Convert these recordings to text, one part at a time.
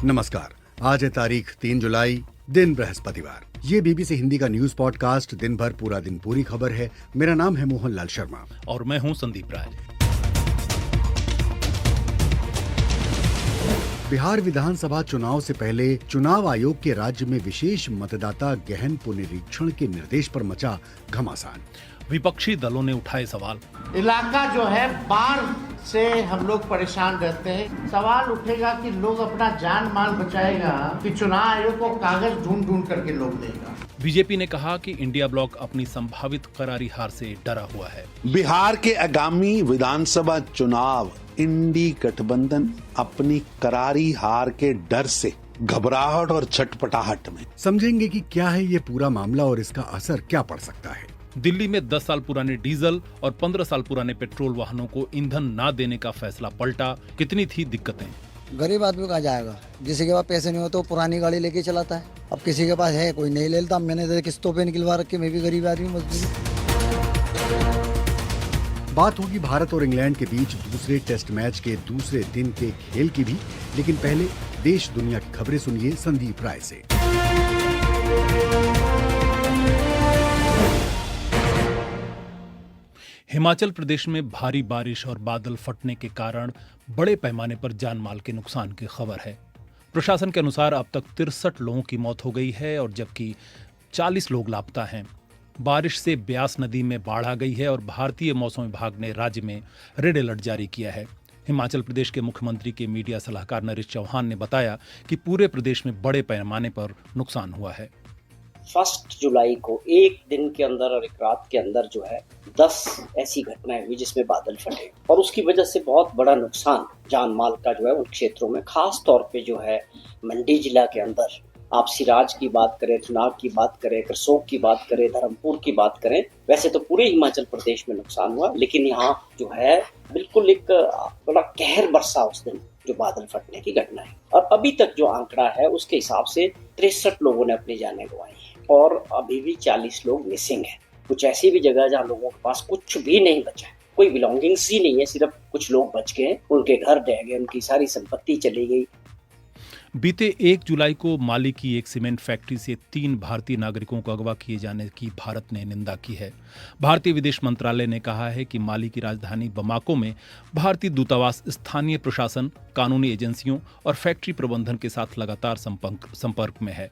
नमस्कार। आज है तारीख 3 जुलाई, दिन बृहस्पतिवार। ये बीबीसी हिंदी का न्यूज पॉडकास्ट दिन भर पूरा दिन पूरी खबर है। मेरा नाम है मोहन लाल शर्मा और मैं हूं संदीप राय। बिहार विधानसभा चुनाव से पहले चुनाव आयोग के राज्य में विशेष मतदाता गहन पुनरीक्षण के निर्देश पर मचा घमासान। विपक्षी दलों ने उठाए सवाल। इलाका जो है बाढ़ से हम लोग परेशान रहते हैं। सवाल उठेगा कि लोग अपना जान माल बचाएगा कि चुनाव आयोग को कागज ढूंढ ढूंढ करके लोग देगा। बीजेपी ने कहा कि इंडिया ब्लॉक अपनी संभावित करारी हार से डरा हुआ है। बिहार के आगामी विधानसभा चुनाव इंडी गठबंधन अपनी करारी हार के डर से घबराहट और छटपटाहट में। समझेंगे कि क्या है ये पूरा मामला और इसका असर क्या पड़ सकता है। दिल्ली में 10 साल पुराने डीजल और 15 साल पुराने पेट्रोल वाहनों को ईंधन ना देने का फैसला पलटा। कितनी थी दिक्कतें। गरीब आदमी कहाँ जाएगा, जिसके के पास पैसे नहीं हो तो पुरानी गाड़ी लेके चलाता है। अब किसी के पास है, कोई नहीं ले लेता। मैंने किस्तों पे निकलवा रखे, मैं भी गरीब आदमी मजदूर। बात होगी भारत और इंग्लैंड के बीच दूसरे टेस्ट मैच के दूसरे दिन के खेल की भी, लेकिन पहले देश दुनिया की खबरें सुनिए संदीप राय से। हिमाचल प्रदेश में भारी बारिश और बादल फटने के कारण बड़े पैमाने पर जान माल के नुकसान की खबर है। प्रशासन के अनुसार अब तक 63 लोगों की मौत हो गई है और जबकि 40 लोग लापता हैं। बारिश से ब्यास नदी में बाढ़ आ गई है और भारतीय मौसम विभाग ने राज्य में रेड अलर्ट जारी किया है। हिमाचल प्रदेश के मुख्यमंत्री के मीडिया सलाहकार नरेश चौहान ने बताया कि पूरे प्रदेश में बड़े पैमाने पर नुकसान हुआ है। 1 जुलाई को एक दिन के अंदर और एक रात के अंदर जो है 10 ऐसी घटनाएं हुई जिसमें बादल फटे और उसकी वजह से बहुत बड़ा नुकसान जान माल का जो है उन क्षेत्रों में, खास तौर पे जो है मंडी जिला के अंदर आप सिराज की बात करें, थुनाग की बात करें, करसोग की बात करें, धर्मपुर की बात करें, वैसे तो पूरे हिमाचल प्रदेश में नुकसान हुआ, लेकिन यहाँ जो है बिल्कुल एक बड़ा कहर बरसा उस दिन जो बादल फटने की घटना है। और अभी तक जो आंकड़ा है उसके हिसाब से 63 लोगों ने अपनी जानें गंवाई हैं और अभी भी 40 लोग मिसिंग हैं। कुछ ऐसी भी जगह जहाँ लोगों के पास कुछ भी नहीं बचा है, कोई बिलोंगिंग्स ही नहीं है, सिर्फ कुछ लोग बच गए, उनके घर ढह गए, उनकी सारी संपत्ति चली गई। बीते 1 जुलाई को माली की एक सीमेंट फैक्ट्री से 3 भारतीय नागरिकों को अगवा किए जाने की भारत ने निंदा की है। भारतीय विदेश मंत्रालय ने कहा है कि माली की राजधानी बमाको में भारतीय दूतावास स्थानीय प्रशासन, कानूनी एजेंसियों और फैक्ट्री प्रबंधन के साथ लगातार संपर्क में है।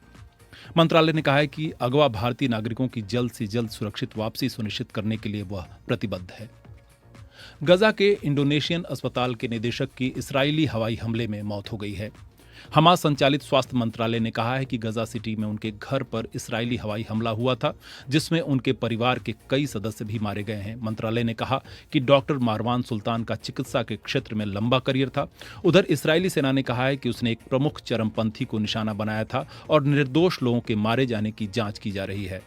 मंत्रालय ने कहा है कि अगवा भारतीय नागरिकों की जल्द से जल्द सुरक्षित वापसी सुनिश्चित करने के लिए वह प्रतिबद्ध है। गजा के इंडोनेशियन अस्पताल के निदेशक की इस्राएली हवाई हमले में मौत हो गई है। हमास संचालित स्वास्थ्य मंत्रालय ने कहा है कि गजा सिटी में उनके घर पर इस्राएली हवाई हमला हुआ था, जिसमें उनके परिवार के कई सदस्य भी मारे गए हैं। मंत्रालय ने कहा कि डॉक्टर मारवान सुल्तान का चिकित्सा के क्षेत्र में लंबा करियर था। उधर इस्राएली सेना ने कहा है कि उसने एक प्रमुख चरमपंथी को निशाना बनाया था और निर्दोष लोगों के मारे जाने की जांच की जा रही है।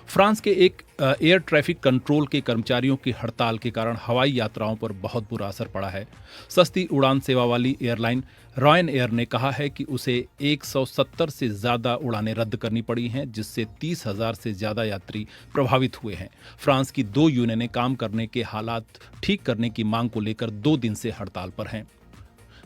फ्रांस के एक एयर ट्रैफिक कंट्रोल के कर्मचारियों की हड़ताल के कारण हवाई यात्राओं पर बहुत बुरा असर पड़ा है। सस्ती उड़ान सेवा वाली एयरलाइन रॉयन एयर ने कहा है कि उसे 170 से ज़्यादा उड़ानें रद्द करनी पड़ी हैं, जिससे 30,000 से ज़्यादा यात्री प्रभावित हुए हैं। फ्रांस की 2 यूनियनें काम करने के हालात ठीक करने की मांग को लेकर 2 दिन से हड़ताल पर हैं।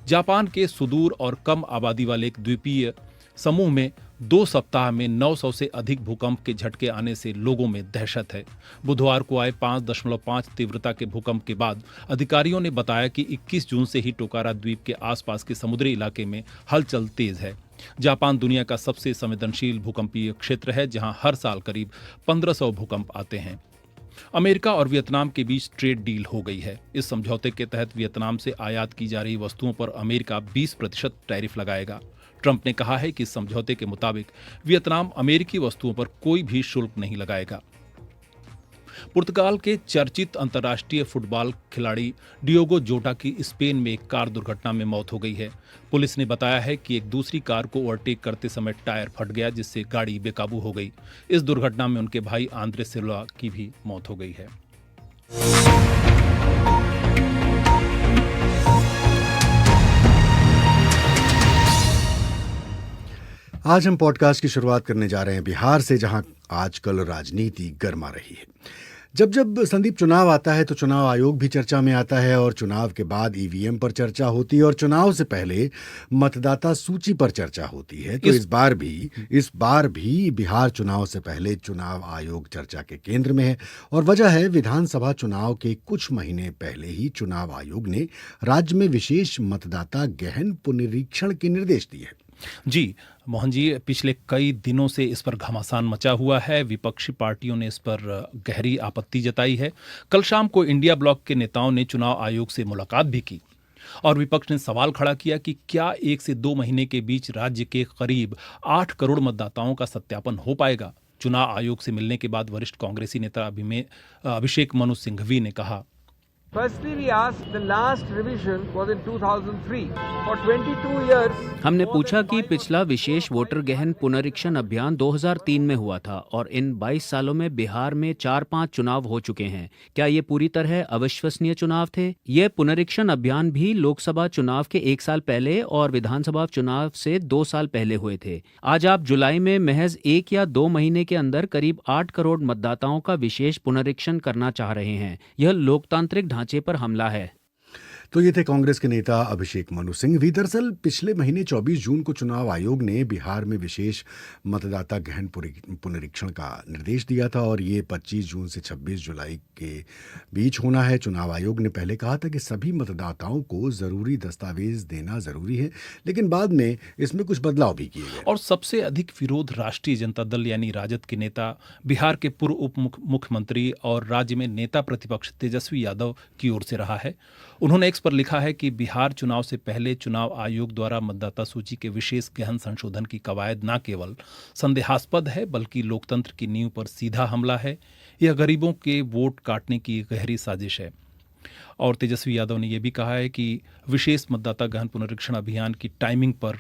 जापान के सुदूर और कम आबादी वाले एक द्वीपीय समूह में 2 सप्ताह में 900 से अधिक भूकंप के झटके आने से लोगों में दहशत है। बुधवार को आए 5.5 तीव्रता के भूकंप के बाद अधिकारियों ने बताया कि 21 जून से ही टोकारा द्वीप के आसपास के समुद्री इलाके में हलचल तेज है। जापान दुनिया का सबसे संवेदनशील भूकंपीय क्षेत्र है, जहां हर साल करीब 1500 भूकंप आते हैं। अमेरिका और वियतनाम के बीच ट्रेड डील हो गई है। इस समझौते के तहत वियतनाम से आयात की जा रही वस्तुओं पर अमेरिका 20% टैरिफ लगाएगा। ट्रंप ने कहा है कि इस समझौते के मुताबिक वियतनाम अमेरिकी वस्तुओं पर कोई भी शुल्क नहीं लगाएगा। पुर्तगाल के चर्चित अंतर्राष्ट्रीय फुटबॉल खिलाड़ी डियोगो जोटा की स्पेन में एक कार दुर्घटना में मौत हो गई है। पुलिस ने बताया है कि एक दूसरी कार को ओवरटेक करते समय टायर फट गया, जिससे गाड़ी बेकाबू हो गई। इस दुर्घटना में उनके भाई आंद्रे सिल्वा की भी मौत हो गई है। आज हम पॉडकास्ट की शुरुआत करने जा रहे हैं बिहार से, जहां आजकल राजनीति गर्मा रही है। जब जब संदीप चुनाव आता है तो चुनाव आयोग भी चर्चा में आता है और चुनाव के बाद ईवीएम पर चर्चा होती है और चुनाव से पहले मतदाता सूची पर चर्चा होती है। तो इस बार भी बिहार चुनाव से पहले चुनाव आयोग चर्चा के केंद्र में है और वजह है विधानसभा चुनाव के कुछ महीने पहले ही चुनाव आयोग ने राज्य में विशेष मतदाता गहन पुनरीक्षण के निर्देश दिए हैं। जी मोहन जी, पिछले कई दिनों से इस पर घमासान मचा हुआ है। विपक्षी पार्टियों ने इस पर गहरी आपत्ति जताई है। कल शाम को इंडिया ब्लॉक के नेताओं ने चुनाव आयोग से मुलाकात भी की और विपक्ष ने सवाल खड़ा किया कि क्या 1 से 2 महीने के बीच राज्य के करीब 8 करोड़ मतदाताओं का सत्यापन हो पाएगा। चुनाव आयोग से मिलने के बाद वरिष्ठ कांग्रेसी नेता अभिषेक मनु सिंघवी ने कहा, Firstly, we asked, the last revision was in 2003. For 22 years, हमने पूछा कि पिछला विशेष वोटर गहन पुनरीक्षण अभियान 2003 में हुआ था और इन 22 सालों में बिहार में 4-5 चुनाव हो चुके हैं। क्या ये पूरी तरह अविश्वसनीय चुनाव थे? ये पुनरीक्षण अभियान भी लोकसभा चुनाव के 1 साल पहले और विधानसभा चुनाव से 2 साल पहले हुए थे। आज आप जुलाई में महज 1 या 2 महीने के अंदर करीब 8 करोड़ मतदाताओं का विशेष पुनरीक्षण करना चाह रहे हैं। यह लोकतांत्रिक ढांचे पर हमला है। तो ये थे कांग्रेस के नेता अभिषेक मनु सिंघवी। दरअसल पिछले महीने 24 जून को चुनाव आयोग ने बिहार में विशेष मतदाता गहन पुनरीक्षण का निर्देश दिया था और ये 25 जून से 26 जुलाई के बीच होना है। चुनाव आयोग ने पहले कहा था कि सभी मतदाताओं को ज़रूरी दस्तावेज देना ज़रूरी है, लेकिन बाद में इसमें कुछ बदलाव भी किए गए। और सबसे अधिक विरोध राष्ट्रीय जनता दल यानी राजद के नेता, बिहार के पूर्व उप मुख्यमंत्री और राज्य में नेता प्रतिपक्ष तेजस्वी यादव की ओर से रहा है। उन्होंने एक्स पर लिखा है कि बिहार चुनाव से पहले चुनाव आयोग द्वारा मतदाता सूची के विशेष गहन संशोधन की कवायद न केवल संदेहास्पद है बल्कि लोकतंत्र की नींव पर सीधा हमला है। यह गरीबों के वोट काटने की गहरी साजिश है। और तेजस्वी यादव ने यह भी कहा है कि विशेष मतदाता गहन पुनरीक्षण अभियान की टाइमिंग पर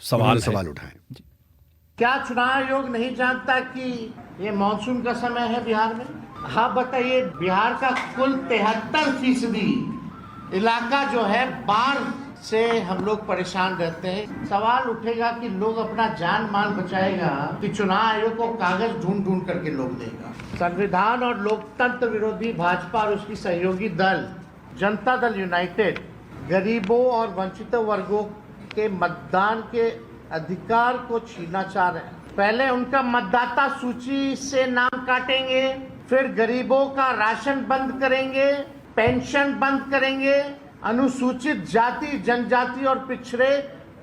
सवाल उठाए। क्या चुनाव आयोग नहीं जानता कि ये मानसून का समय है बिहार में? हाँ बताइए, बिहार का कुल 73% इलाका जो है बाढ़ से हम लोग परेशान रहते हैं। सवाल उठेगा कि लोग अपना जान माल बचाएगा कि चुनाव आयोग को कागज ढूंढ ढूंढ करके लोग देगा। संविधान और लोकतंत्र विरोधी भाजपा और उसकी सहयोगी दल जनता दल यूनाइटेड गरीबों और वंचित वर्गों के मतदान के अधिकार को छीनना चाह रहे हैं। पहले उनका मतदाता सूची से नाम काटेंगे, फिर गरीबों का राशन बंद करेंगे, पेंशन बंद करेंगे, अनुसूचित जाति जनजाति और पिछड़े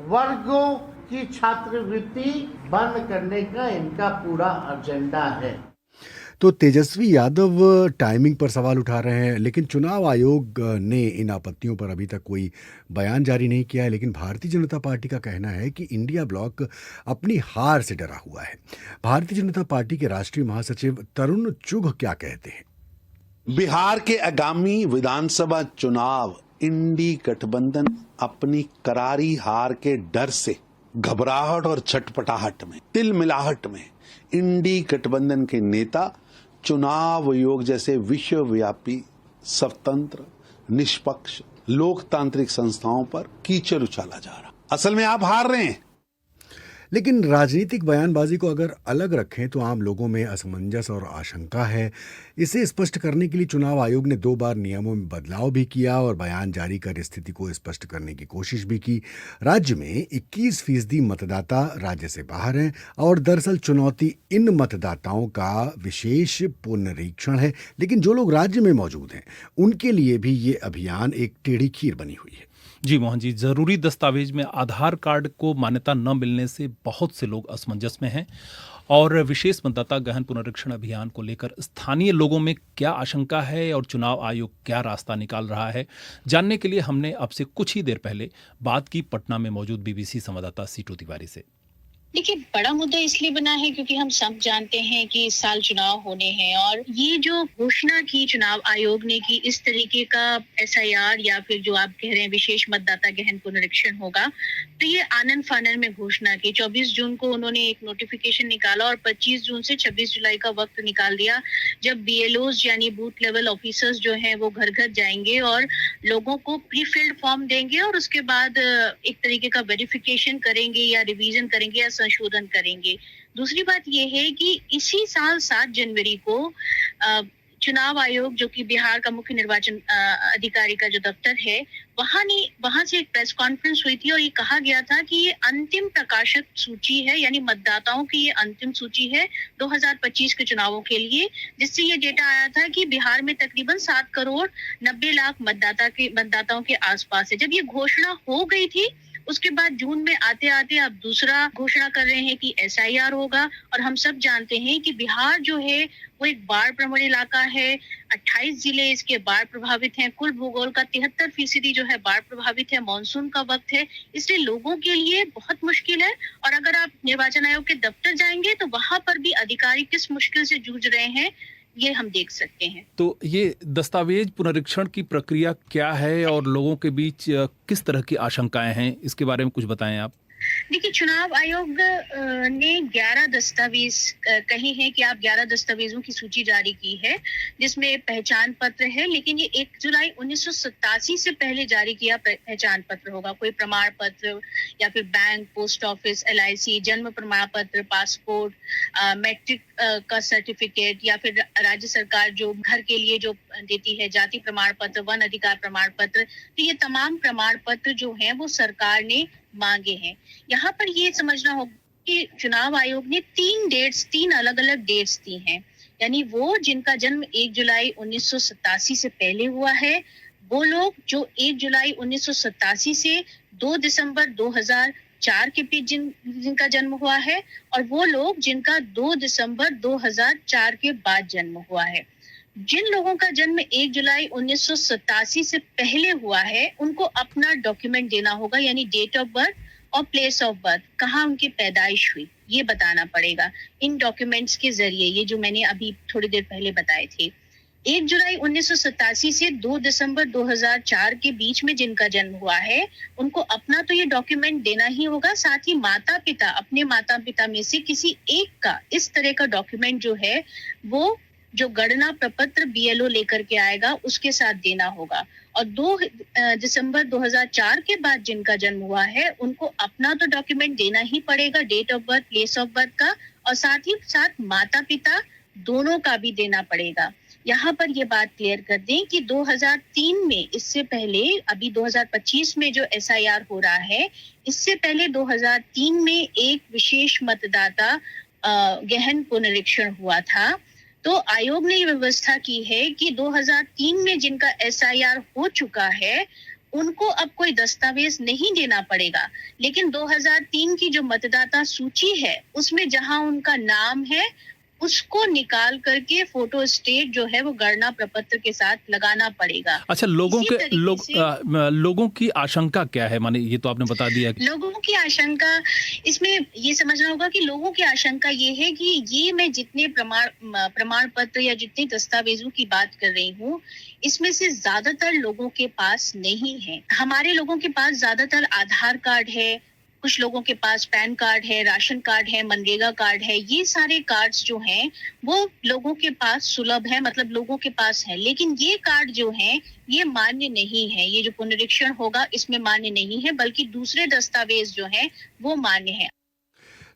वर्गों की छात्रवृत्ति बंद करने का इनका पूरा एजेंडा है। तो तेजस्वी यादव टाइमिंग पर सवाल उठा रहे हैं, लेकिन चुनाव आयोग ने इन आपत्तियों पर अभी तक कोई बयान जारी नहीं किया है। लेकिन भारतीय जनता पार्टी का कहना है कि इंडिया ब्लॉक अपनी हार से डरा हुआ है। भारतीय जनता पार्टी के राष्ट्रीय महासचिव तरुण चुघ क्या कहते हैं? बिहार के आगामी विधानसभा चुनाव इंडी गठबंधन अपनी करारी हार के डर से घबराहट और छटपटाहट में, तिलमिलाहट में इंडी गठबंधन के नेता चुनाव आयोग जैसे विश्वव्यापी स्वतंत्र निष्पक्ष लोकतांत्रिक संस्थाओं पर कीचड़ उछाला जा रहा। असल में आप हार रहे हैं। लेकिन राजनीतिक बयानबाजी को अगर अलग रखें तो आम लोगों में असमंजस और आशंका है। इसे स्पष्ट करने के लिए चुनाव आयोग ने 2 बार नियमों में बदलाव भी किया और बयान जारी कर स्थिति को स्पष्ट करने की कोशिश भी की। राज्य में 21% मतदाता राज्य से बाहर हैं और दरअसल चुनौती इन मतदाताओं का विशेष पुनरीक्षण है। लेकिन जो लोग राज्य में मौजूद हैं उनके लिए भी ये अभियान एक टेढ़ी खीर बनी हुई है। जी मोहन जी, जरूरी दस्तावेज में आधार कार्ड को मान्यता न मिलने से बहुत से लोग असमंजस में हैं और विशेष मतदाता गहन पुनरीक्षण अभियान को लेकर स्थानीय लोगों में क्या आशंका है और चुनाव आयोग क्या रास्ता निकाल रहा है, जानने के लिए हमने अब से कुछ ही देर पहले बात की पटना में मौजूद बीबीसी संवाददाता सीटू तिवारी से। देखिए, बड़ा मुद्दा इसलिए बना है क्योंकि हम सब जानते हैं कि इस साल चुनाव होने हैं और ये जो घोषणा की चुनाव आयोग ने कि इस तरीके का SIR या फिर जो आप कह रहे हैं विशेष मतदाता गहन पुनरीक्षण होगा, तो ये आनन फानन में घोषणा की। 24 जून को उन्होंने एक नोटिफिकेशन निकाला और 25 जून से 26 जुलाई का वक्त निकाल दिया जब BLOs यानी बूथ लेवल ऑफिसर्स जो हैं वो घर घर जाएंगे और लोगों को प्री फिल्ड फॉर्म देंगे और उसके बाद एक तरीके का वेरिफिकेशन करेंगे या रिवीजन करेंगे या संशोधन करेंगे। दूसरी बात यह है कि इसी साल 7 जनवरी को चुनाव आयोग जो कि बिहार का मुख्य निर्वाचन अधिकारी का जो दफ्तर है, वहां से एक प्रेस कॉन्फ्रेंस हुई थी और ये कहा गया था कि ये अंतिम प्रकाशित सूची है, यानी मतदाताओं की ये अंतिम सूची है 2025 के चुनावों के लिए, जिससे ये डेटा आया था कि बिहार में तकरीबन 7 करोड़ 90 लाख मतदाताओं के आसपास है। जब ये घोषणा हो गई थी, उसके बाद जून में आते आते अब दूसरा घोषणा कर रहे हैं कि SIR होगा। और हम सब जानते हैं कि बिहार जो है वो एक बाढ़ प्रवण इलाका है। 28 जिले इसके बाढ़ प्रभावित हैं। कुल भूगोल का 73% जो है बाढ़ प्रभावित है। मानसून का वक्त है, इसलिए लोगों के लिए बहुत मुश्किल है। और अगर आप निर्वाचन आयोग के दफ्तर जाएंगे तो वहां पर भी अधिकारी किस मुश्किल से जूझ रहे हैं ये हम देख सकते हैं। तो ये दस्तावेज पुनरीक्षण की प्रक्रिया क्या है और लोगों के बीच किस तरह की आशंकाएं हैं, इसके बारे में कुछ बताएं आप। देखिए, चुनाव आयोग ने 11 दस्तावेज कहे हैं कि आप 11 दस्तावेजों की सूची जारी की है, जिसमें पहचान पत्र है, लेकिन ये 1 जुलाई 1987 से पहले जारी किया पहचान पत्र होगा। कोई प्रमाण पत्र या फिर बैंक, पोस्ट ऑफिस, LIC, जन्म प्रमाण पत्र, पासपोर्ट, मैट्रिक का सर्टिफिकेट, या फिर राज्य सरकार जो घर के लिए जो देती है जाति प्रमाण पत्र, वन अधिकार प्रमाण पत्र। तो ये तमाम प्रमाण पत्र जो हैं वो सरकार ने मांगे हैं। यहाँ पर ये समझना होगा कि चुनाव आयोग ने 3 अलग अलग डेट्स दी हैं, यानी वो जिनका जन्म 1 जुलाई 1987 से पहले हुआ है, वो लोग जो 1 जुलाई 1987 से 2 दिसंबर 2004 के बीच जिनका जन्म हुआ है, और वो लोग जिनका 2 दिसंबर 2004 के बाद जन्म हुआ है। जिन लोगों का जन्म 1 जुलाई 1987 से पहले हुआ है, उनको अपना डॉक्यूमेंट देना होगा, यानी डेट ऑफ बर्थ और प्लेस ऑफ बर्थ, कहाँ उनकी पैदाइश हुई, ये बताना पड़ेगा इन डॉक्यूमेंट्स के जरिए, ये जो मैंने अभी थोड़ी देर पहले बताए थे। 1 जुलाई 1987 से 2 दिसंबर 2004 के बीच में जिनका जन्म हुआ है, उनको अपना तो ये डॉक्यूमेंट देना ही होगा, साथ ही अपने माता पिता में से किसी एक का इस तरह का डॉक्यूमेंट जो है वो जो गणना प्रपत्र BLO लेकर के आएगा उसके साथ देना होगा। और 2 दिसंबर 2004 के बाद जिनका जन्म हुआ है, उनको अपना तो डॉक्यूमेंट देना ही पड़ेगा, date of birth, place of birth का, और साथ ही साथ माता पिता दोनों का भी देना पड़ेगा। यहाँ पर ये बात क्लियर कर दें कि 2003 में, इससे पहले अभी 2025 में जो SIR हो रहा है, इससे पहले 2003 में एक विशेष मतदाता गहन पुनरीक्षण हुआ था। तो आयोग ने ये व्यवस्था की है कि 2003 में जिनका SIR हो चुका है, उनको अब कोई दस्तावेज नहीं देना पड़ेगा, लेकिन 2003 की जो मतदाता सूची है उसमें जहां उनका नाम है उसको निकाल करके फोटो स्टेट जो है वो गणना प्रपत्र के साथ लगाना पड़ेगा। अच्छा, लोगों की आशंका क्या है? माने ये तो आपने बता दिया। लोगों की आशंका, इसमें ये समझना होगा कि लोगों की आशंका ये है कि ये मैं जितने प्रमाण पत्र या जितने दस्तावेजों की बात कर रही हूँ, इसमें से ज्यादातर लोगों के पास नहीं है। हमारे लोगों के पास ज्यादातर आधार कार्ड है, कुछ लोगों के पास पैन कार्ड है, राशन कार्ड है, मनरेगा कार्ड है। ये सारे कार्ड्स जो हैं वो लोगों के पास सुलभ है, मतलब लोगों के पास है, लेकिन ये कार्ड जो हैं ये मान्य नहीं है। ये जो पुनरीक्षण होगा इसमें मान्य नहीं है, बल्कि दूसरे दस्तावेज जो हैं वो मान्य है।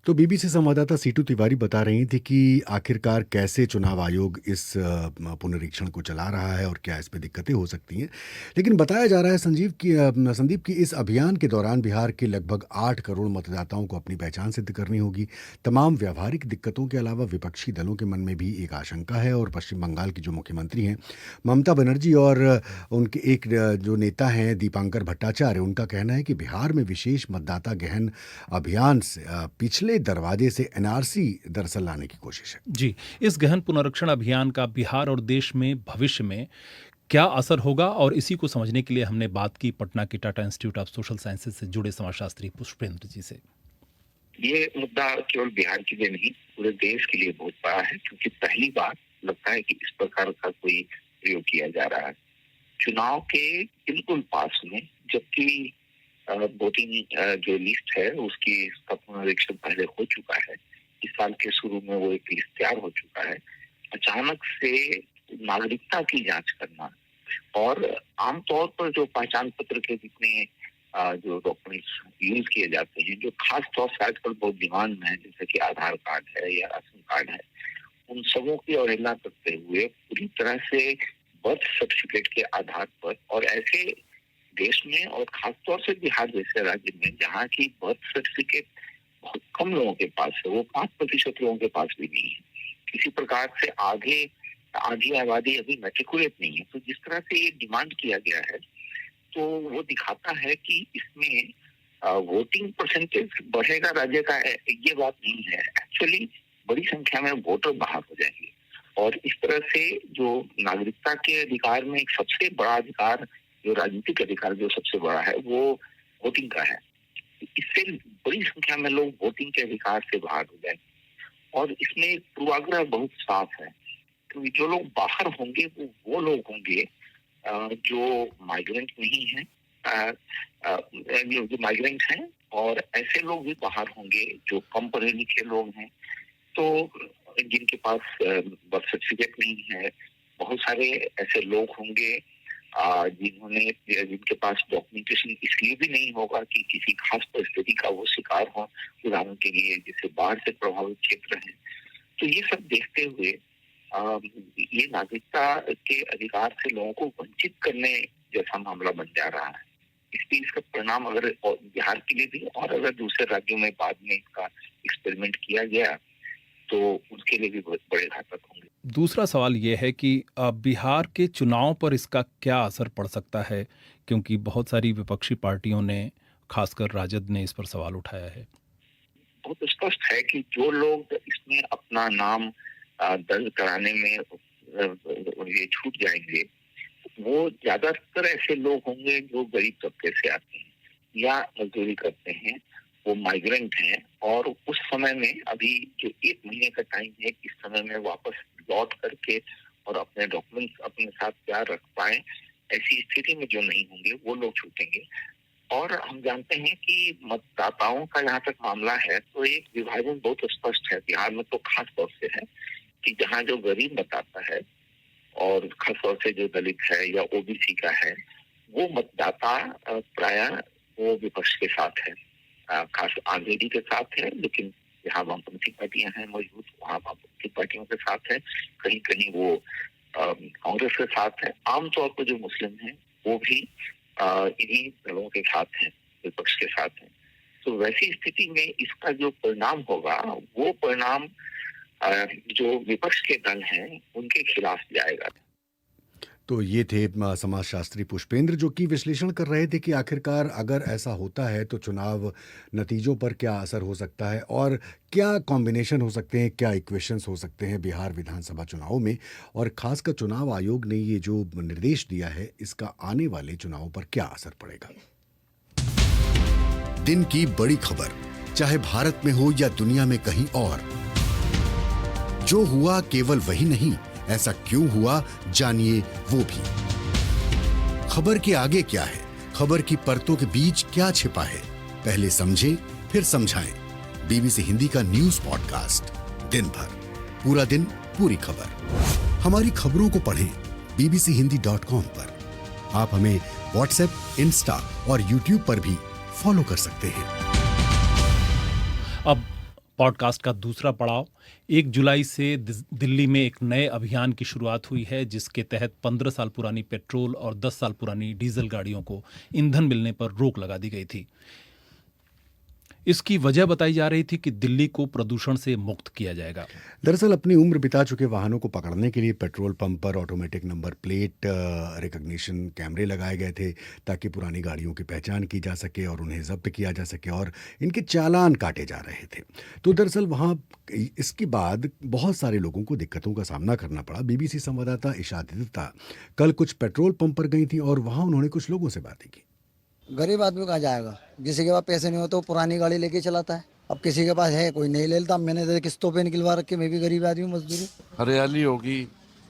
तो BBC संवाददाता सीटू तिवारी बता रही थी कि आखिरकार कैसे चुनाव आयोग इस पुनरीक्षण को चला रहा है और क्या इस पे दिक्कतें हो सकती हैं। लेकिन बताया जा रहा है संदीप की इस अभियान के दौरान बिहार के लगभग 8 करोड़ मतदाताओं को अपनी पहचान सिद्ध करनी होगी। तमाम व्यावहारिक दिक्कतों के अलावा विपक्षी दलों के मन में भी एक आशंका है, और पश्चिम बंगाल की जो मुख्यमंत्री हैं ममता बनर्जी और उनके एक जो नेता हैं दीपांकर भट्टाचार्य, उनका कहना है कि बिहार में विशेष मतदाता गहन अभियान से पिछले दरवाजे से NRC दरअसल लाने की कोशिश है। जी, इस गहन पुनरीक्षण अभियान का बिहार और देश में भविष्य में क्या असर होगा, और इसी को समझने के लिए हमने बात की पटना के Tata institute of social sciences से जुड़े समाजशास्त्री पुष्पेंद्र जी से। ये मुद्दा केवल बिहार के लिए नहीं, पूरे देश के लिए बहुत बड़ा है, क्योंकि पहली बार लगता है कि इस प्रकार का कोई प्रयोग किया जा रहा है चुनाव के बिल्कुल पास में, जबकि वोटिंग जो लिस्ट है उसकी पुनरीक्षण पहले हो चुका है। इस साल के शुरू में वो एक लिस्ट तैयार हो चुका है। अचानक से नागरिकता की जांच करना, और आमतौर पर जो पहचान पत्र के जितने जो डॉक्यूमेंट्स यूज किए जाते हैं, जो खास तौर से आजकल बहुत डिमांड में है, जैसे कि आधार कार्ड है या राशन कार्ड है, उन सबों की अवहेलना करते हुए पूरी तरह से बर्थ सर्टिफिकेट के आधार पर, और ऐसे देश में और खासतौर से बिहार जैसे राज्य में जहाँ की बर्थ सर्टिफिकेट बहुत कम लोगों के पास है, वो 5% लोगों के पास भी नहीं है, किसी प्रकार से आधी आबादी अभी मैट्रिकुलेट नहीं है। तो जिस तरह से ये डिमांड किया गया है तो वो दिखाता है कि इसमें वोटिंग परसेंटेज बढ़ेगा राज्य का, ये बात नहीं है। एक्चुअली बड़ी संख्या में वोटर बाहर हो जाएंगे और इस तरह से जो नागरिकता के अधिकार में एक सबसे बड़ा अधिकार, जो राजनीतिक अधिकार जो सबसे बड़ा है, वो वोटिंग का है। इससे बड़ी संख्या में लोग वोटिंग के अधिकार से बाहर हो जाएंगे और इसमें पूर्वाग्रह बहुत साफ है, क्योंकि जो लोग बाहर होंगे वो लोग होंगे जो माइग्रेंट नहीं है, जो माइग्रेंट हैं, और ऐसे लोग भी बाहर होंगे जो कम पढ़े लिखे लोग हैं, तो जिनके पास बर्थ सर्टिफिकेट नहीं है। बहुत सारे ऐसे लोग होंगे जिनके पास डॉक्यूमेंटेशन इसलिए भी नहीं होगा कि किसी खास परिस्थिति का वो शिकार हो, उदाहरण के लिए जैसे बाढ़ से प्रभावित क्षेत्र हैं। तो ये सब देखते हुए ये नागरिकता के अधिकार से लोगों को वंचित करने जैसा मामला बन जा रहा है। इसलिए इसका परिणाम अगर बिहार के लिए भी और अगर दूसरे राज्यों में बाद में इसका एक्सपेरिमेंट किया गया तो उसके लिए भी बहुत बड़े घातक होंगे। दूसरा सवाल ये है कि बिहार के चुनाव पर इसका क्या असर पड़ सकता है, क्योंकि बहुत सारी विपक्षी पार्टियों ने, खासकर राजद ने, इस पर सवाल उठाया है। बहुत स्पष्ट है कि जो लोग इसमें अपना नाम दर्ज कराने में ये छूट जाएंगे, वो ज्यादातर ऐसे लोग होंगे जो गरीब तबके से आते हैं या मजदूरी करते हैं, वो माइग्रेंट हैं, और उस समय में अभी जो 1 महीने का टाइम है, इस समय में वापस लौट करके और अपने डॉक्यूमेंट्स अपने साथ क्या रख पाए, ऐसी स्थिति में जो नहीं होंगे वो लोग छूटेंगे। और हम जानते हैं कि मतदाताओं का जहाँ तक मामला है तो एक विभाजन बहुत स्पष्ट है बिहार में, तो खास तौर से है कि जहाँ जो गरीब मतदाता है और खासतौर से जो दलित है या ओबीसी का है, वो मतदाता प्रायः वो विपक्ष के साथ है, खास आरजेडी के साथ है, लेकिन जहाँ वामपंथी पार्टियां हैं मौजूद वहाँ वामपंथी पार्टियों के साथ है, कहीं कहीं वो कांग्रेस के साथ है। आमतौर पर जो मुस्लिम हैं वो भी इन्हीं दलों के साथ हैं, विपक्ष के साथ हैं। तो वैसी स्थिति में इसका जो परिणाम होगा वो परिणाम जो विपक्ष के दल हैं उनके खिलाफ जाएगा। तो ये थे समाजशास्त्री पुष्पेंद्र, जो कि विश्लेषण कर रहे थे कि आखिरकार अगर ऐसा होता है तो चुनाव नतीजों पर क्या असर हो सकता है और क्या कॉम्बिनेशन हो सकते हैं, क्या इक्वेशंस हो सकते हैं बिहार विधानसभा चुनाव में, और खासकर चुनाव आयोग ने ये जो निर्देश दिया है इसका आने वाले चुनावों पर क्या असर पड़ेगा। दिन की बड़ी खबर, चाहे भारत में हो या दुनिया में कहीं और, जो हुआ केवल वही नहीं, ऐसा क्यों हुआ जानिए वो भी। खबर के आगे क्या है, खबर की परतों के बीच क्या छिपा है, पहले समझें फिर समझाएं। बीबीसी हिंदी का न्यूज पॉडकास्ट, दिन भर, पूरा दिन, पूरी खबर। हमारी खबरों को पढ़ें bbchehindy.com पर। आप हमें व्हाट्सएप, इंस्टा और यूट्यूब पर भी फॉलो कर सकते हैं। अब पॉडकास्ट का दूसरा पड़ाव, 1 जुलाई से दिल्ली में एक नए अभियान की शुरुआत हुई है, जिसके तहत 15 साल पुरानी पेट्रोल और 10 साल पुरानी डीजल गाड़ियों को ईंधन मिलने पर रोक लगा दी गई थी। इसकी वजह बताई जा रही थी कि दिल्ली को प्रदूषण से मुक्त किया जाएगा। दरअसल अपनी उम्र बिता चुके वाहनों को पकड़ने के लिए पेट्रोल पंप पर ऑटोमेटिक नंबर प्लेट रिकॉग्निशन कैमरे लगाए गए थे, ताकि पुरानी गाड़ियों की पहचान की जा सके और उन्हें जब्त किया जा सके, और इनके चालान काटे जा रहे थे। तो दरअसल वहाँ इसके बाद बहुत सारे लोगों को दिक्कतों का सामना करना पड़ा। बीबीसी संवाददाता इशात दत्ता कल कुछ पेट्रोल पंप पर गई थी और वहाँ उन्होंने कुछ लोगों से बातें की। गरीब आदमी कहाँ जाएगा, जिसके पास पैसे नहीं हो तो पुरानी गाड़ी लेके चलाता है। अब किसी के पास है, कोई नहीं ले लेता। मैंने किस्तों पे निकलवा रखे, मैं भी गरीब आदमी, मजदूरी। हरियाली होगी,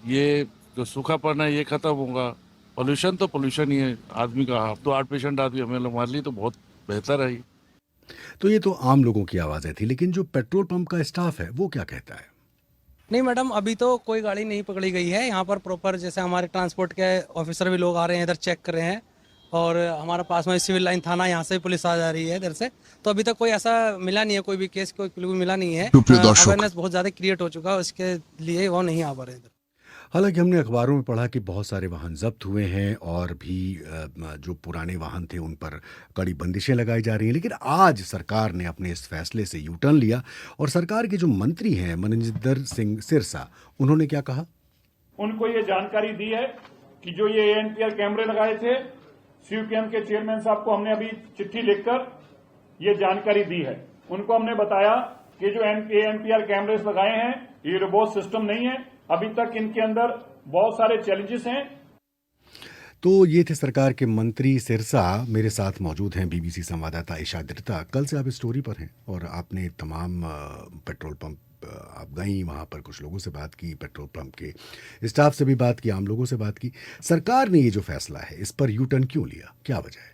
ये जो सूखापन है ये खत्म होगा। पोल्यूशन तो पोल्यूशन ही है, आदमी का तो 8 पेशेंट आदमी हमें हमारे लिए तो बहुत बेहतर है। तो ये तो आम लोगों की आवाज़ें थी, लेकिन जो पेट्रोल पंप का स्टाफ है वो क्या कहता है? नहीं मैडम, अभी तो कोई गाड़ी नहीं पकड़ी गई है यहाँ पर। प्रॉपर जैसे हमारे ट्रांसपोर्ट के ऑफिसर भी लोग आ रहे हैं, इधर चेक कर रहे हैं, और हमारा पास में सिविल लाइन थाना, यहाँ से पुलिस आ जा रही है इधर से। तो अभी तक कोई ऐसा मिला नहीं है, कोई भी केस कोई क्लू मिला नहीं है। अवेयरनेस बहुत ज़्यादा क्रिएट हो चुका है, उसके लिए वो नहीं आ पा रहे इधर। हालांकि हमने अखबारों में पढ़ा कि बहुत सारे वाहन जब्त हुए हैं और भी जो पुराने वाहन थे उन पर कड़ी बंदिशें लगाई जा रही हैं, लेकिन आज सरकार ने अपने इस फैसले से यू टर्न लिया और सरकार के जो मंत्री हैं मनजिंदर सिंह सिरसा, उन्होंने क्या कहा? उनको ये जानकारी दी है कि जो ये एएनपीआर कैमरे लगाए थे, सीयूपीएम के चेयरमैन साहब को हमने अभी चिट्ठी लिखकर ये जानकारी दी है। उनको हमने बताया कि जो एएनपीआर कैमरेस लगाए हैं ये रोबोट सिस्टम नहीं है, अभी तक इनके अंदर बहुत सारे चैलेंजेस हैं। तो ये थे सरकार के मंत्री सिरसा। मेरे साथ मौजूद हैं बीबीसी संवाददाता ईशा दृता। कल से आप इस स्टोरी पर हैं और आपने तमाम पेट्रोल पंप आप गई, वहाँ पर कुछ लोगों से बात की, पेट्रोल पंप के स्टाफ से भी बात की, आम लोगों से बात की। सरकार ने ये जो फैसला है इस पर यू टर्न क्यों लिया, क्या वजह है?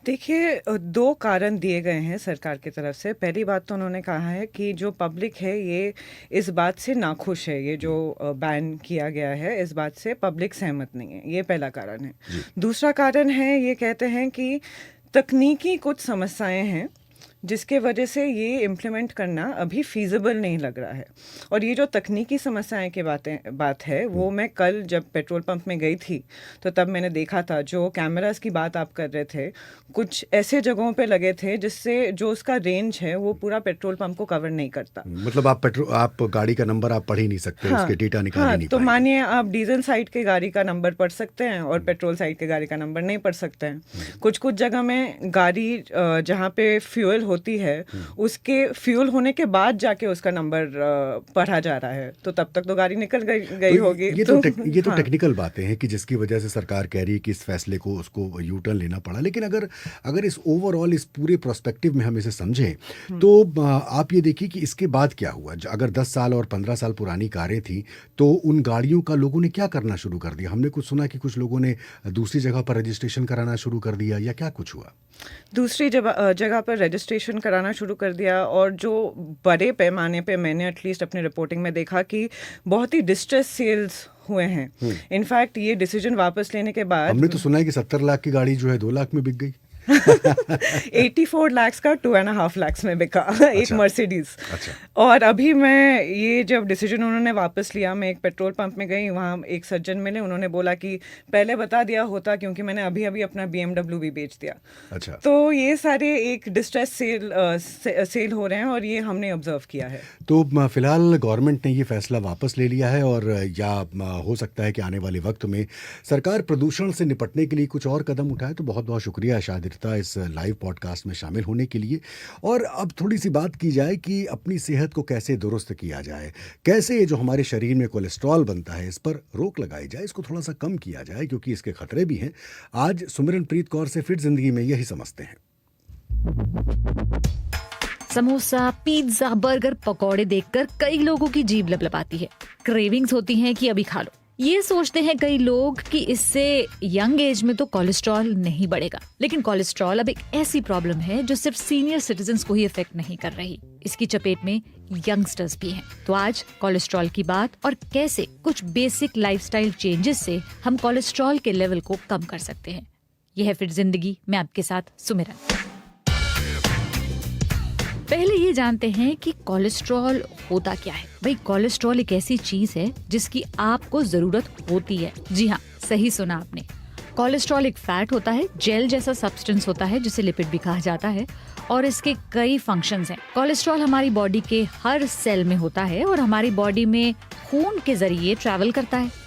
देखिए, 2 कारण दिए गए हैं सरकार की तरफ से। पहली बात तो उन्होंने कहा है कि जो पब्लिक है ये इस बात से नाखुश है, ये जो बैन किया गया है इस बात से पब्लिक सहमत नहीं है, ये पहला कारण है। दूसरा कारण है, ये कहते हैं कि तकनीकी कुछ समस्याएं हैं जिसके वजह से ये इम्प्लीमेंट करना अभी फीजिबल नहीं लग रहा है। और ये जो तकनीकी समस्याएं की बात है वो मैं कल जब पेट्रोल पंप में गई थी तो तब मैंने देखा था। जो कैमरास की बात आप कर रहे थे, कुछ ऐसे जगहों पे लगे थे जिससे जो उसका रेंज है वो पूरा पेट्रोल पंप को कवर नहीं करता। मतलब आप गाड़ी का नंबर आप पढ़ ही नहीं सकते, हाँ, उसके डेटा निकाल नहीं तो मानिए आप डीजल साइड के गाड़ी का नंबर पढ़ सकते हैं और पेट्रोल साइड के गाड़ी का नंबर नहीं पढ़ सकते हैं। कुछ जगह में गाड़ी जहाँ पे फ्यूल होती है उसके फ्यूल होने के बाद जाके उसका नंबर पढ़ा जा रहा है, तो तब तक तो गाड़ी निकल गई होगी। ये तो टेक्निकल बातें हैं कि जिसकी वजह से सरकार कह रही है कि इस फैसले को उसको यू टर्न लेना पड़ा। लेकिन अगर इस ओवरऑल इस पूरे प्रोस्पेक्टिव में हम इसे समझें तो आप ये देखिए कि इसके बाद क्या हुआ। अगर 10 साल और 15 साल पुरानी कारें थी तो उन गाड़ियों का लोगों ने क्या करना शुरू कर दिया? हमने कुछ सुना कि कुछ लोगों ने दूसरी जगह पर रजिस्ट्रेशन कराना शुरू कर दिया, या क्या कुछ हुआ? दूसरी जगह पर रजिस्ट्रेशन कराना शुरू कर दिया। और जो बड़े पैमाने पे मैंने एटलीस्ट अपनी रिपोर्टिंग में देखा कि बहुत ही डिस्ट्रेस सेल्स हुए हैं। इनफैक्ट ये डिसीजन वापस लेने के बाद हमने तो सुना है कि 70 लाख की गाड़ी जो है 2 लाख में बिक गई। 84 लाख का 2.5 लाख में बिका एक मर्सिडीज। और अभी मैं ये जब डिसीजन उन्होंने वापस लिया, मैं एक पेट्रोल पंप में गई, वहाँ एक सज्जन मिले, उन्होंने बोला कि पहले बता दिया होता क्योंकि मैंने अभी अपना BMW भी बेच दिया। तो ये सारे एक डिस्ट्रेस सेल हो रहे हैं और ये हमने ऑब्जर्व किया है। तो फिलहाल गवर्नमेंट ने ये फैसला वापस ले लिया है और या हो सकता है कि आने वाले वक्त में सरकार प्रदूषण से निपटने के लिए कुछ और कदम उठाए। तो बहुत बहुत शुक्रिया शादिर इस लाइव पॉडकास्ट में शामिल होने के लिए। और अब थोड़ी सी बात की जाए कि अपनी सेहत को कैसे दुरुस्त किया जाए, कैसे ये जो हमारे शरीर में कोलेस्ट्रॉल बनता है इस पर रोक लगाई जाए, इसको थोड़ा सा कम किया जाए क्योंकि इसके खतरे भी हैं। आज सुमिरनप्रीत कौर से फिट जिंदगी में यही समझते हैं। समोसा, पिज्जा, बर्गर, पकौड़े देखकर कई लोगों की जीभ लपलपाती है। क्रेविंग्स होती हैं कि अभी खा लो। ये सोचते हैं कई लोग कि इससे यंग एज में तो कोलेस्ट्रॉल नहीं बढ़ेगा, लेकिन कोलेस्ट्रॉल अब एक ऐसी प्रॉब्लम है जो सिर्फ सीनियर सिटीजन्स को ही इफेक्ट नहीं कर रही, इसकी चपेट में यंगस्टर्स भी हैं। तो आज कोलेस्ट्रॉल की बात और कैसे कुछ बेसिक लाइफस्टाइल चेंजेस से हम कोलेस्ट्रॉल के लेवल को कम कर सकते हैं। यह है फिट जिंदगी, मैं आपके साथ सुमिरन। पहले ये जानते हैं कि कोलेस्ट्रॉल होता क्या है। भाई, कोलेस्ट्रॉल एक ऐसी चीज है जिसकी आपको जरूरत होती है। जी हाँ, सही सुना आपने। कोलेस्ट्रॉल एक फैट होता है, जेल जैसा सब्सटेंस होता है जिसे लिपिड भी कहा जाता है और इसके कई फंक्शंस हैं। कोलेस्ट्रॉल हमारी बॉडी के हर सेल में होता है और हमारी बॉडी में खून के जरिए ट्रैवल करता है।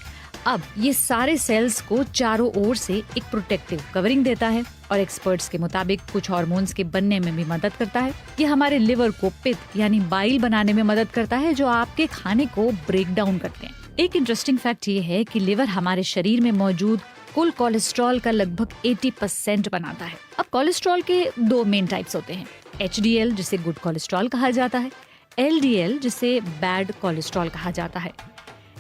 अब ये सारे सेल्स को चारों ओर से एक प्रोटेक्टिव कवरिंग देता है और एक्सपर्ट्स के मुताबिक कुछ हार्मोन्स के बनने में भी मदद करता है। ये हमारे लिवर को पित्त यानी बाइल बनाने में मदद करता है जो आपके खाने को ब्रेक डाउन करते हैं। एक इंटरेस्टिंग फैक्ट ये है कि लिवर हमारे शरीर में मौजूद कुल कोलेस्ट्रॉल का लगभग 80% बनाता है। अब कोलेस्ट्रॉल के 2 मेन टाइप्स होते हैं, HDL जिसे गुड कोलेस्ट्रॉल कहा जाता है, LDL जिसे बैड कोलेस्ट्रॉल कहा जाता है।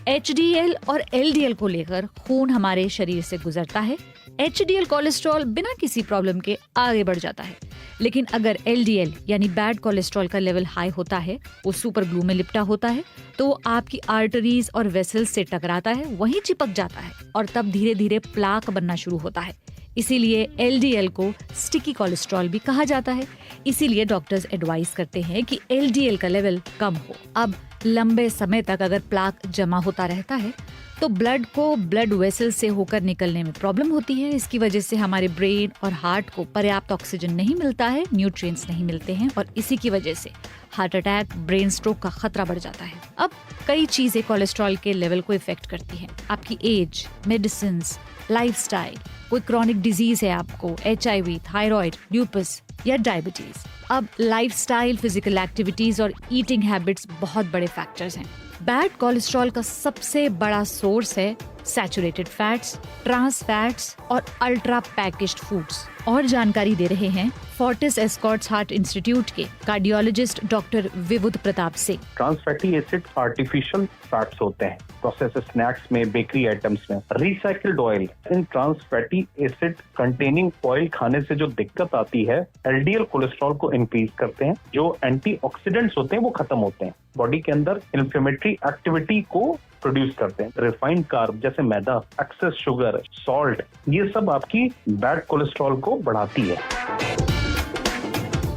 HDL और LDL को लेकर खून हमारे शरीर से गुजरता है। HDL कोलेस्ट्रॉल बिना किसी प्रॉब्लम के आगे बढ़ जाता है, लेकिन अगर LDL यानी बैड कोलेस्ट्रॉल का लेवल हाई होता है, वो सुपर ग्लू में लिपटा होता है, तो वो आपकी आर्टरीज और वेसल्स से टकराता है, वहीं चिपक जाता है और तब धीरे धीरे प्लाक बनना शुरू होता है। इसीलिए LDL को स्टिकी कोलेस्ट्रॉल भी कहा जाता है। इसीलिए डॉक्टर्स एडवाइस करते हैं कि LDL का लेवल कम हो। अब लंबे समय तक अगर प्लाक जमा होता रहता है तो ब्लड को ब्लड वेसल से होकर निकलने में प्रॉब्लम होती है। इसकी वजह से हमारे ब्रेन और हार्ट को पर्याप्त ऑक्सीजन नहीं मिलता है, न्यूट्रिएंट्स नहीं मिलते हैं और इसी की वजह से हार्ट अटैक, ब्रेन स्ट्रोक का खतरा बढ़ जाता है। अब कई चीजें कोलेस्ट्रॉल के लेवल को इफेक्ट करती हैं। आपकी एज, मेडिसिन, लाइफस्टाइल, कोई क्रॉनिक डिजीज है आपको, HIV, थायराइड, ल्यूपस या डायबिटीज। अब लाइफस्टाइल, फिजिकल एक्टिविटीज और ईटिंग हैबिट्स बहुत बड़े फैक्टर्स हैं। बैड कोलेस्ट्रॉल का सबसे बड़ा सोर्स है सैचुरेटेड फैट्स, ट्रांस फैट्स और अल्ट्रा पैकेज्ड फूड्स। और जानकारी दे रहे हैं फोर्टिस एस्कॉर्ट्स हार्ट इंस्टीट्यूट के cardiologist doctor Vibudh Pratap Singh. Trans fatty acids artificial fats होते हैं, प्रोसेस्ड स्नैक्स में, बेकरी आइटम्स में। रिसाइकिल्ड ऑयल, इन trans fatty acid containing oil खाने से जो दिक्कत आती है, LDL कोलेस्ट्रॉल को इंक्रीज करते हैं। जो एंटीऑक्सीडेंट्स होते हैं वो खत्म होते हैं, बॉडी के अंदर इन्फ्लेमेटरी एक्टिविटी को प्रोड्यूस करते हैं। रिफाइंड कार्ब जैसे मैदा, एक्सेस शुगर, सॉल्ट, ये सब आपकी बैड कोलेस्ट्रॉल को बढ़ाती है।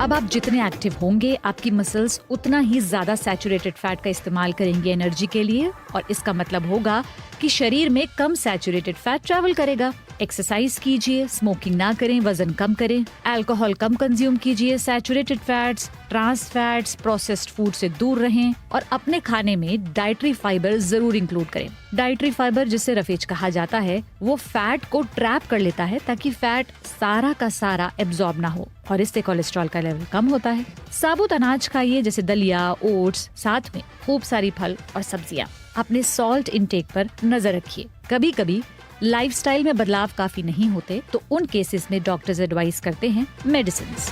अब आप जितने एक्टिव होंगे, आपकी मसल्स उतना ही ज्यादा सैचुरेटेड फैट का इस्तेमाल करेंगे एनर्जी के लिए और इसका मतलब होगा कि शरीर में कम सैचुरेटेड फैट ट्रैवल करेगा। एक्सरसाइज कीजिए, स्मोकिंग ना करें, वजन कम करें, अल्कोहल कम कंज्यूम कीजिए, saturated fats, trans fats, processed food से दूर रहें और अपने खाने में डाइटरी फाइबर जरूर इंक्लूड करें। डाइटरी फाइबर, जिसे रफेज कहा जाता है, वो फैट को ट्रैप कर लेता है ताकि फैट सारा का सारा एब्जॉर्ब ना हो और इससे कोलेस्ट्रॉल का लेवल कम होता है। साबुत अनाज खाइए जैसे दलिया, ओट्स, साथ में खूब सारी फल और सब्जियां। अपने सॉल्ट इनटेक पर नजर रखिए। कभी कभी लाइफस्टाइल में बदलाव काफी नहीं होते तो उन केसेस में डॉक्टर्स एडवाइस करते हैं मेडिसिन्स।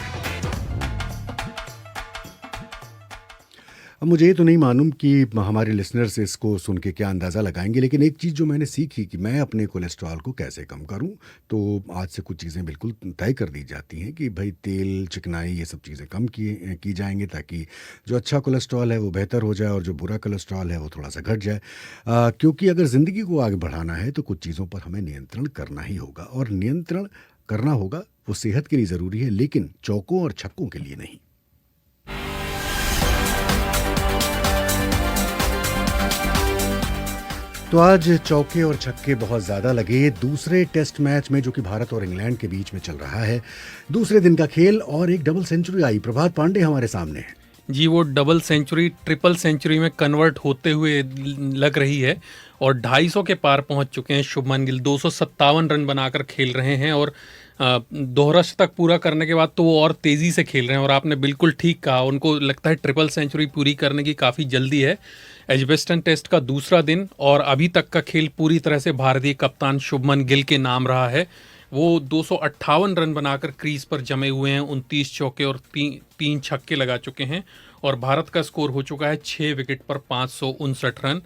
अब मुझे ये तो नहीं मालूम कि हमारे लिसनर्स इसको सुन के क्या अंदाज़ा लगाएंगे, लेकिन एक चीज़ जो मैंने सीखी कि मैं अपने कोलेस्ट्रॉल को कैसे कम करूं, तो आज से कुछ चीज़ें बिल्कुल तय कर दी जाती हैं कि भाई तेल, चिकनाई, ये सब चीज़ें कम की जाएंगे ताकि जो अच्छा कोलेस्ट्रॉल है वो बेहतर हो जाए और जो बुरा कोलेस्ट्रॉल है वो थोड़ा सा घट जाए। क्योंकि अगर ज़िंदगी को आगे बढ़ाना है तो कुछ चीज़ों पर हमें नियंत्रण करना ही होगा और नियंत्रण करना होगा वो सेहत के लिए ज़रूरी है, लेकिन चौकों और छक्कों के लिए नहीं। तो आज चौके और छक्के बहुत ज़्यादा लगे दूसरे टेस्ट मैच में जो कि भारत और इंग्लैंड के बीच में चल रहा है। दूसरे दिन का खेल और एक डबल सेंचुरी आई। प्रभात पांडे हमारे सामने है जी। वो डबल सेंचुरी ट्रिपल सेंचुरी में कन्वर्ट होते हुए लग रही है और 250 के पार पहुंच चुके हैं शुभमन गिल। 257 रन बनाकर खेल रहे हैं और दोहरा शतक पूरा करने के बाद तो वो और तेज़ी से खेल रहे हैं। और आपने बिल्कुल ठीक कहा, उनको लगता है ट्रिपल सेंचुरी पूरी करने की काफ़ी जल्दी है। एजबेस्टन टेस्ट का दूसरा दिन और अभी तक का खेल पूरी तरह से भारतीय कप्तान शुभमन गिल के नाम रहा है। वो 258 रन बनाकर क्रीज पर जमे हुए हैं, 29 चौके और 3 छक्के लगा चुके हैं और भारत का स्कोर हो चुका है 6 विकेट पर 559 रन।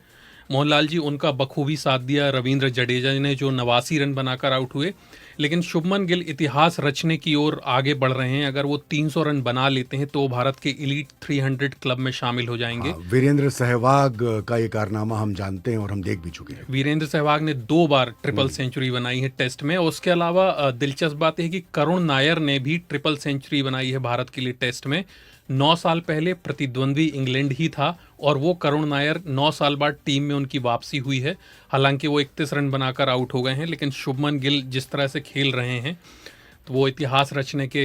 मोहनलाल जी, उनका बखूबी साथ दिया रविंद्र जडेजा ने जो 89 रन बनाकर आउट हुए। लेकिन शुभमन गिल इतिहास रचने की ओर आगे बढ़ रहे हैं। अगर वो 300 रन बना लेते हैं तो भारत के एलीट 300 क्लब में शामिल हो जाएंगे। वीरेंद्र सहवाग का ये कारनामा हम जानते हैं और हम देख भी चुके हैं। वीरेंद्र सहवाग ने 2 बार ट्रिपल सेंचुरी बनाई है टेस्ट में। उसके अलावा दिलचस्प बात है कि करुण नायर ने भी ट्रिपल सेंचुरी बनाई है भारत के लिए टेस्ट में। 9 साल पहले प्रतिद्वंद्वी इंग्लैंड ही था और वो करुण नायर 9 साल बाद टीम में उनकी वापसी हुई है। हालांकि वो 31 रन बनाकर आउट हो गए हैं, लेकिन शुभमन गिल जिस तरह से खेल रहे हैं तो वो इतिहास रचने के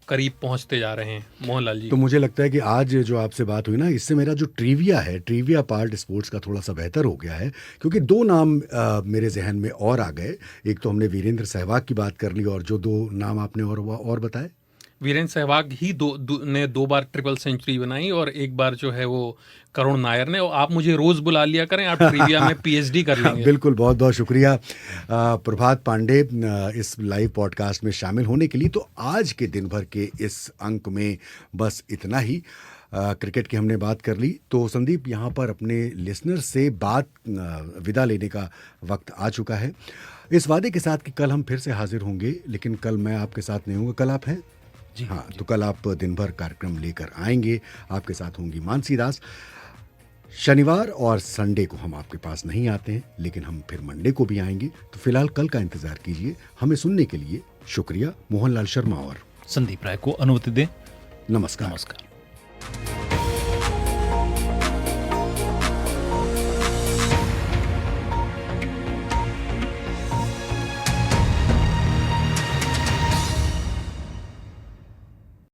करीब पहुंचते जा रहे हैं। मोहनलाल जी, तो मुझे लगता है कि आज जो आपसे बात हुई ना, इससे मेरा जो ट्रिविया पार्ट स्पोर्ट्स का थोड़ा सा बेहतर हो गया है, क्योंकि 2 नाम मेरे जहन में और आ गए। एक तो हमने वीरेंद्र सहवाग की बात कर ली और जो 2 नाम आपने और बताए, वीरेंद्र सहवाग ही ने 2 बार ट्रिपल सेंचुरी बनाई और एक बार जो है वो करुण नायर ने। आप मुझे रोज बुला लिया करें, आप ट्रिविया में PhD कर लेंगे। बिल्कुल, बहुत बहुत शुक्रिया प्रभात पांडे इस लाइव पॉडकास्ट में शामिल होने के लिए। तो आज के दिन भर के इस अंक में बस इतना ही। क्रिकेट की हमने बात कर ली, तो संदीप यहाँ पर अपने लिसनर से विदा लेने का वक्त आ चुका है, इस वादे के साथ कि कल हम फिर से हाजिर होंगे। लेकिन कल मैं आपके साथ नहीं हूँगा, कल आप हैं जी? हाँ, तो कल आप दिन भर कार्यक्रम लेकर आएंगे। आपके साथ होंगी मानसी दास। शनिवार और संडे को हम आपके पास नहीं आते हैं, लेकिन हम फिर मंडे को भी आएंगे। तो फिलहाल कल का इंतजार कीजिए। हमें सुनने के लिए शुक्रिया। मोहनलाल शर्मा और संदीप राय को अनुमति दें। नमस्कार। नमस्कार।